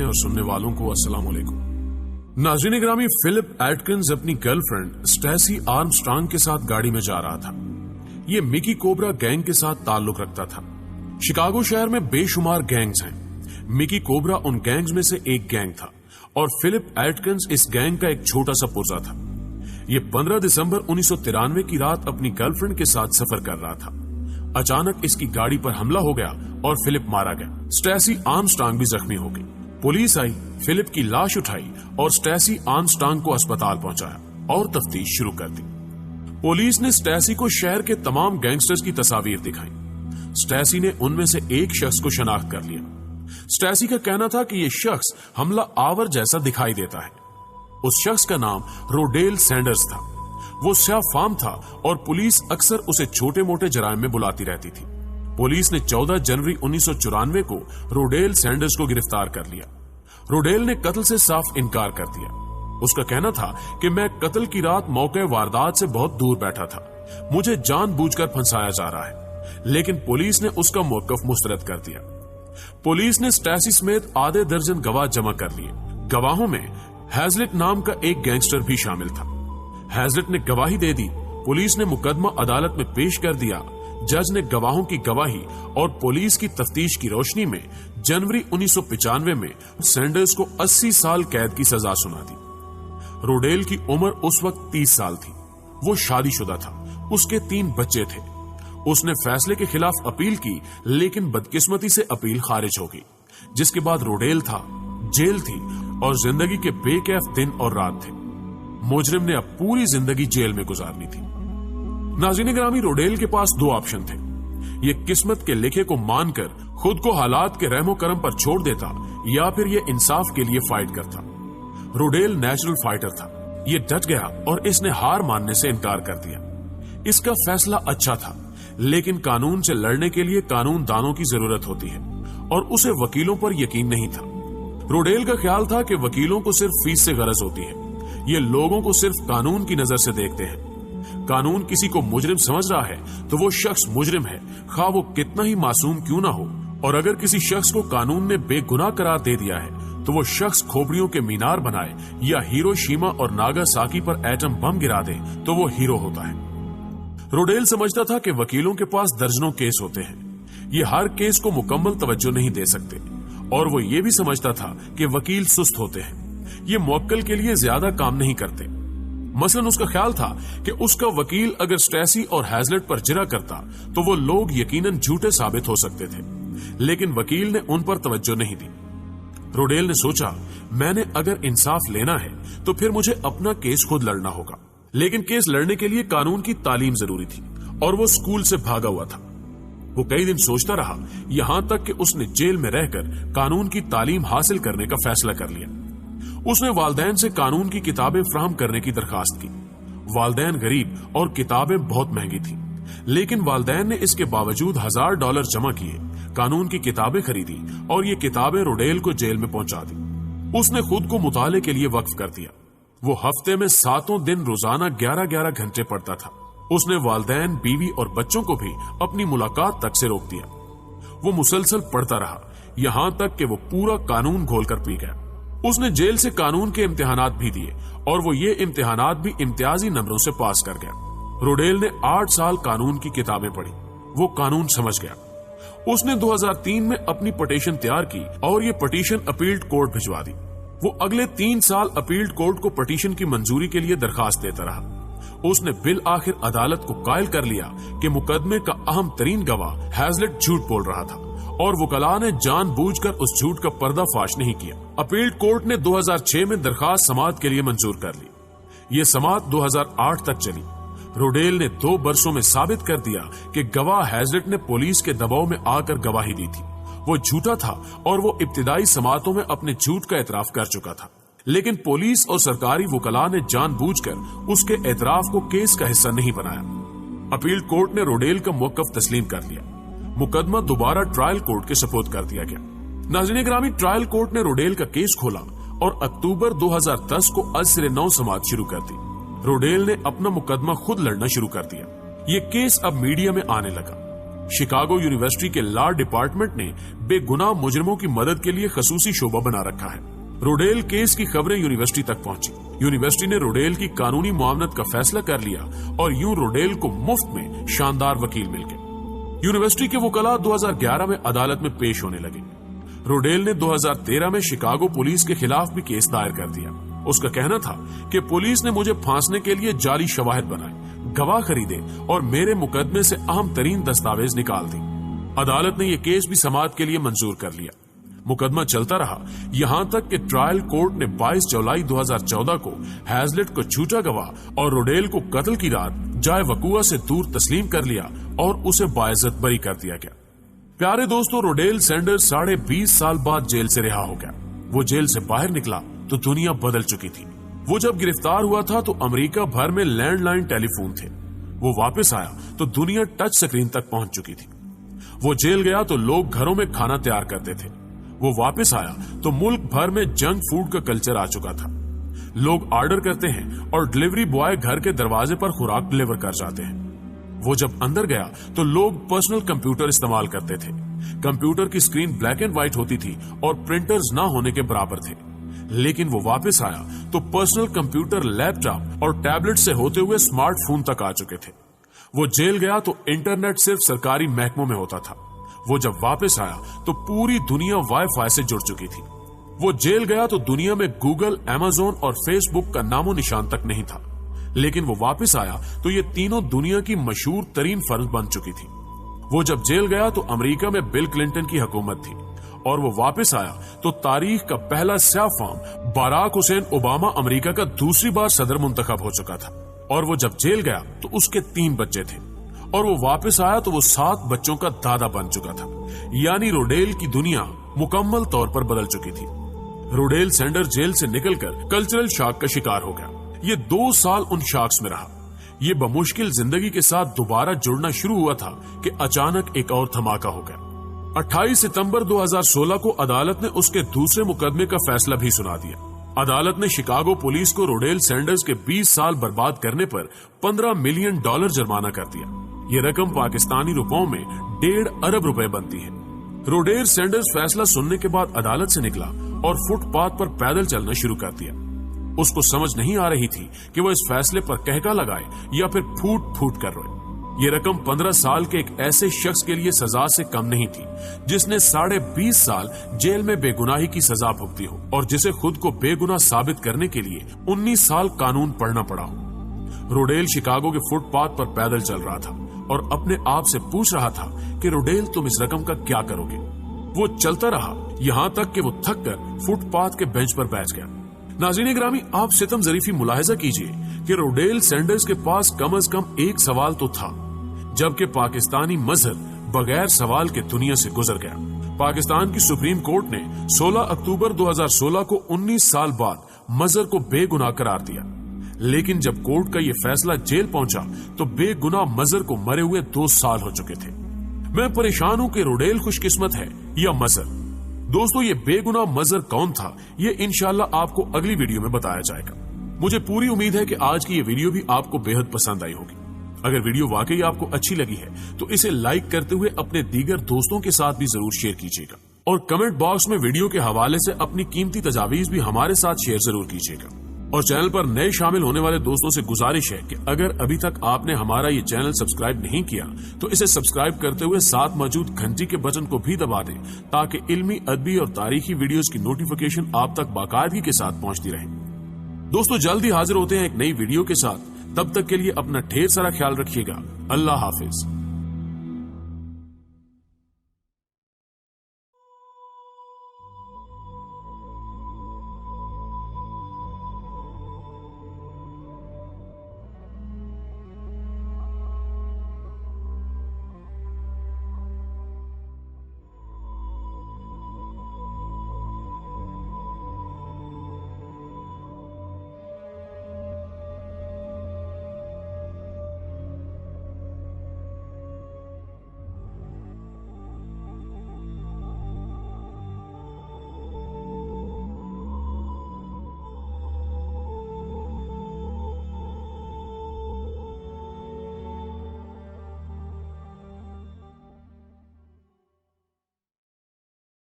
और सुनने वालों को अस्सलाम वालेकुम। नाज़रीन ग्रामी, फिलिप एटकिंस अपनी गर्लफ्रेंड स्टैसी आर्मस्ट्रांग के साथ गाड़ी में जा रहा था। ये मिकी कोबरा गैंग के साथ ताल्लुक रखता था। शिकागो शहर में बेशुमार गैंग्स हैं। मिकी कोबरा उन गैंग्स में से एक गैंग था और फिलिप एटकिंस इस गैंग का एक छोटा सा पुर्जा था। ये 15 दिसंबर 1993 की रात अपनी गर्लफ्रेंड के साथ सफर कर रहा था। अचानक इसकी गाड़ी पर हमला हो गया और फिलिप मारा गया। स्टैसी आर्मस्ट्रांग भी जख्मी हो गई। पुलिस आई, फिलिप की लाश उठाई और स्टैसी आर्मस्ट्रांग को अस्पताल पहुंचाया और तफ्तीश शुरू कर दी। पुलिस ने स्टैसी को शहर के तमाम गैंगस्टर्स की तस्वीर दिखाई। स्टैसी ने उनमें से एक शख्स को शनाख्त कर लिया। स्टैसी का कहना था कि यह शख्स हमला आवर जैसा दिखाई देता है। उस शख्स का नाम रोडेल सैंडर्स था। वो स्याह फार्म था और पुलिस अक्सर उसे छोटे मोटे जराइम में बुलाती रहती थी। पुलिस ने 14 जनवरी 1994 को रोडेल सैंडर्स को गिरफ्तार कर लिया। रोडेल ने कत्ल से साफ इनकार कर दिया। उसका कहना था कि मैं कत्ल की रात मौके वारदात से बहुत दूर बैठा था, मुझे जानबूझकर फंसाया जा रहा है, लेकिन पुलिस ने उसका मौकफ मुस्तरद कर दिया। पुलिस ने स्टैसी समेत आधे दर्जन गवाह जमा कर लिए। गवाहों में हैजलेट नाम का एक गैंगस्टर भी शामिल था। हैजलेट ने गवाही दे दी। पुलिस ने मुकदमा अदालत में पेश कर दिया। जज ने गवाहों की गवाही और पुलिस की तफ्तीश की रोशनी में जनवरी 1995 में सैंडर्स को 80 साल कैद की सजा सुना दी। रोडेल की उम्र उस वक्त 30 साल थी। वो शादीशुदा था। उसके 3 बच्चे थे। उसने फैसले के खिलाफ अपील की, लेकिन बदकिस्मती से अपील खारिज हो गई, जिसके बाद रोडेल था, जेल थी और जिंदगी के बेकैफ दिन और रात थे। मुजरिम ने अब पूरी जिंदगी जेल में गुजारनी थी। नाज़रीन ग्रामी, रोडेल के पास 2 ऑप्शन थे। ये किस्मत के लिखे को मानकर खुद को हालात के रहमो करम पर छोड़ देता या फिर ये इंसाफ के लिए फाइट करता। रोडेल नेचुरल फाइटर था। ये डट गया और इसने हार मानने से इनकार कर दिया। इसका फैसला अच्छा था, लेकिन कानून से लड़ने के लिए कानून दानों की जरूरत होती है और उसे वकीलों पर यकीन नहीं था। रोडेल का ख्याल था कि वकीलों को सिर्फ फीस से गरज होती है। ये लोगों को सिर्फ कानून की नजर से देखते हैं। कानून किसी को मुजरिम समझ रहा है तो वो शख्स मुजरिम है, खा वो कितना ही मासूम क्यों ना हो। और अगर किसी शख्स को कानून ने बेगुनाह करार दे दिया है तो वो शख्स खोपड़ियों के मीनार बनाए या हिरोशिमा और नागासाकी पर एटम बम गिरा दे तो वो हीरो होता है। रोडेल समझता था कि वकीलों के पास दर्जनों केस होते हैं। ये हर केस को मुकम्मल तवज्जो नहीं दे सकते और वो ये भी समझता था कि वकील सुस्त होते हैं। ये मुवक्किल के लिए ज्यादा काम नहीं करते। मसलन उसका ख्याल था कि उसका वकील अगर स्टैसी और हैजलेट पर जिरा करता तो वो लोग यकीनन झूठे साबित हो सकते थे, लेकिन वकील ने उन पर तवज्जो नहीं दी। रोडेल ने सोचा, मैंने अगर इंसाफ लेना है तो फिर मुझे अपना केस खुद लड़ना होगा। लेकिन केस लड़ने के लिए कानून की तालीम जरूरी थी और वो स्कूल से भागा हुआ था। वो कई दिन सोचता रहा, यहां तक कि उसने जेल में रहकर कानून की तालीम हासिल करने का फैसला कर लिया। उसने वालदैन से कानून की किताबें फ्राहम करने की दरखास्त की। वालदैन गरीब और किताबें बहुत महंगी थी, लेकिन वालदैन ने इसके बावजूद $1000 जमा किए, कानून की किताबें खरीदी और ये किताबें रोडेल को जेल में पहुंचा दी। उसने खुद को मुताले के लिए वक्फ कर दिया। वो हफ्ते में 7 दिन रोजाना 11-11 घंटे पढ़ता था। उसने वालदैन, बीवी और बच्चों को भी अपनी मुलाकात तक से रोक दिया। वो मुसलसल पढ़ता रहा, यहां तक कि वो पूरा कानून घोलकर पी गया। उसने जेल से कानून के इम्तिहानात भी दिए और वो ये इम्तिहानात भी इम्तियाजी नंबरों से पास कर गया। रोडेल ने 8 साल कानून की किताबें पढ़ी। वो कानून समझ गया। उसने 2003 में अपनी पटिशन तैयार की और ये पटिशन अपील्ड कोर्ट भिजवा दी। वो अगले 3 साल अपील्ड कोर्ट को पटिशन की मंजूरी के लिए दरखास्त देता रहा। उसने बिल आखिर अदालत को कायल कर लिया कि मुकदमे का अहम तरीन गवाह हैजलेट झूठ बोल रहा था और वकला ने जानबूझकर उस झूठ का पर्दाफाश नहीं किया। अपील कोर्ट ने 2006 में दरखास्त समाअत के लिए मंजूर कर ली। ये समाअत 2008 तक चली। रोडेल ने 2 बरसों में साबित कर दिया कि गवाह हैजलेट ने पुलिस के दबाव में आकर गवाही दी थी। वो झूठा था और वो इब्तिदाई समाअतों में अपने झूठ का एतराफ कर चुका था, लेकिन पुलिस और सरकारी वकला ने जानबूझकर उसके एतराफ को केस का हिस्सा नहीं बनाया। अपील कोर्ट ने रोडेल का मौकफ तस्लीम कर लिया। मुकदमा दोबारा ट्रायल कोर्ट के सपुर्द कर दिया गया। नाज़रीन ग्रामी, ट्रायल कोर्ट ने रोडेल का केस खोला और अक्टूबर 2010 को आज सिरे 9 समाअत शुरू कर दी। रोडेल ने अपना मुकदमा खुद लड़ना शुरू कर दिया। ये केस अब मीडिया में आने लगा। शिकागो यूनिवर्सिटी के लॉ डिपार्टमेंट ने बेगुनाह मुजरिमों की मदद के लिए खसूसी शोबा बना रखा है। रोडेल केस की खबरें यूनिवर्सिटी तक पहुंची। यूनिवर्सिटी ने रोडेल की कानूनी मुआवनत का फैसला कर लिया और यूं रोडेल को मुफ्त में शानदार वकील मिल गए। यूनिवर्सिटी के वकला 2011 में अदालत में पेश होने लगे। रोडेल ने 2013 में शिकागो पुलिस के खिलाफ भी केस दायर कर दिया। उसका कहना था कि पुलिस ने मुझे फांसने के लिए जाली शवाहिद बनाए, गवाह खरीदे और मेरे मुकदमे से अहम तरीन दस्तावेज निकाल दी। अदालत ने यह केस भी समाअत के लिए मंजूर कर लिया। मुकदमा चलता रहा, यहां तक कि ट्रायल कोर्ट ने 22 जुलाई 2014 को हैजलेट को झूठा गवाह और रोडेल को कत्ल की रात जाए वकूआ से दूर तस्लीम कर लिया और उसे बाइज्जत बरी कर दिया गया। प्यारे दोस्तों, रोडेल सैंडर्स 20.5 साल बाद जेल से रिहा हो गया। वो जेल से बाहर निकला तो दुनिया बदल चुकी थी। वो जब गिरफ्तार हुआ था तो अमेरिका भर में लैंडलाइन टेलीफोन थे। वो वापस आया तो दुनिया टच स्क्रीन तक पहुंच चुकी थी। वो जेल गया तो लोग घरों में खाना तैयार करते थे। वो वापस आया तो मुल्क भर में जंक फूड का कल्चर आ चुका था। लोग ऑर्डर करते हैं और डिलीवरी बॉय घर के दरवाजे पर खुराक डिलीवर कर जाते हैं। वो जब अंदर गया तो लोग पर्सनल कंप्यूटर इस्तेमाल करते थे। कंप्यूटर की स्क्रीन ब्लैक एंड व्हाइट होती थी और प्रिंटर्स ना होने के बराबर थे। लेकिन वो वापस आया तो पर्सनल कंप्यूटर, लैपटॉप और टैबलेट से होते हुए स्मार्टफोन तक आ चुके थे। वो जेल गया तो इंटरनेट सिर्फ सरकारी महकमों में होता था। वो जब वापस आया तो पूरी दुनिया वाईफाई से जुड़ चुकी थी। वो जेल गया तो दुनिया में गूगल, अमेज़न और फेसबुक का नामो निशान तक नहीं था। लेकिन वो वापस आया तो ये तीनों दुनिया की मशहूर तरीन फर्म बन चुकी थी। वो जब जेल गया तो अमेरिका में बिल क्लिंटन की हुकूमत थी और वो वापस आया तो तारीख का पहला स्याह फार्म बराक हुसैन ओबामा अमेरिका का दूसरी बार सदर मुंतखब हो चुका था। और वो जब जेल गया तो उसके 3 बच्चे थे और वो वापस आया तो वो 7 बच्चों का दादा बन चुका था। यानी रोडेल की दुनिया मुकम्मल तौर पर बदल चुकी थी। रोडेल सैंडर्स जेल से निकलकर कल्चरल शॉक का शिकार हो गया। ये 2 साल उन शॉक्स में रहा। ये बमुश्किल जिंदगी के साथ दोबारा जुड़ना शुरू हुआ था कि अचानक एक और धमाका हो गया। 28 सितंबर 2016 को अदालत ने उसके दूसरे मुकदमे का फैसला भी सुना दिया। अदालत ने शिकागो पुलिस को रोडेल सैंडर्स के 20 साल बर्बाद करने पर $15 मिलियन जुर्माना कर दिया। ये रकम पाकिस्तानी रुपयों में 1.5 अरब रुपए बनती है। रोडेल सैंडर्स फैसला सुनने के बाद अदालत से निकला और फुटपाथ पर पैदल चलना शुरू कर दिया। उसको समझ नहीं आ रही थी कि वो इस फैसले पर कहका लगाए या फिर फूट फूट कर रोए। ये रकम 15 साल के एक ऐसे शख्स के लिए सजा से कम नहीं थी जिसने 20.5 साल जेल में बेगुनाही की सजा भुगती हो और जिसे खुद को बेगुनाह साबित करने के लिए 19 साल कानून पढ़ना पड़ा हो। रोडेल शिकागो के फुटपाथ पर पैदल चल रहा था और अपने आप से पूछ रहा था कि रोडेल, तुम इस रकम का क्या करोगे। वो चलता रहा यहाँ तक कि वो थक कर फुटपाथ के बेंच पर बैठ गया। नाज़रीन ग्रामी, आप सितम ज़रीफी मुलाहिजा कीजिए कि रोडेल सैंडर्स के पास कम से कम एक सवाल तो था, जबकि पाकिस्तानी मजहब बगैर सवाल के दुनिया से गुजर गया। पाकिस्तान की सुप्रीम कोर्ट ने 16 अक्टूबर 2016 को 19 साल बाद मजहर को बेगुनाह करार दिया। लेकिन जब कोर्ट का ये फैसला जेल पहुंचा तो बेगुनाह मजहर को मरे हुए 2 साल हो चुके थे। मैं परेशान हूं कि रोडेल खुशकिस्मत है या मजहर। दोस्तों, ये बेगुनाह मजहर कौन था, ये इंशाल्लाह आपको अगली वीडियो में बताया जाएगा। मुझे पूरी उम्मीद है कि आज की ये वीडियो भी आपको बेहद पसंद आई होगी। अगर वीडियो वाकई आपको अच्छी लगी है तो इसे लाइक करते हुए अपने दीगर दोस्तों के साथ भी जरूर शेयर कीजिएगा और कमेंट बॉक्स में वीडियो के हवाले से अपनी कीमती तजावीज भी हमारे साथ शेयर जरूर कीजिएगा। और चैनल पर नए शामिल होने वाले दोस्तों से गुजारिश है कि अगर अभी तक आपने हमारा ये चैनल सब्सक्राइब नहीं किया तो इसे सब्सक्राइब करते हुए साथ मौजूद घंटी के बटन को भी दबा दें ताकि इल्मी, अदबी और तारीखी वीडियोस की नोटिफिकेशन आप तक बाकायदगी के साथ पहुंचती रहे। दोस्तों, जल्दी हाजिर होते हैं एक नई वीडियो के साथ। तब तक के लिए अपना ढेर सारा ख्याल रखिएगा। अल्लाह हाफिज।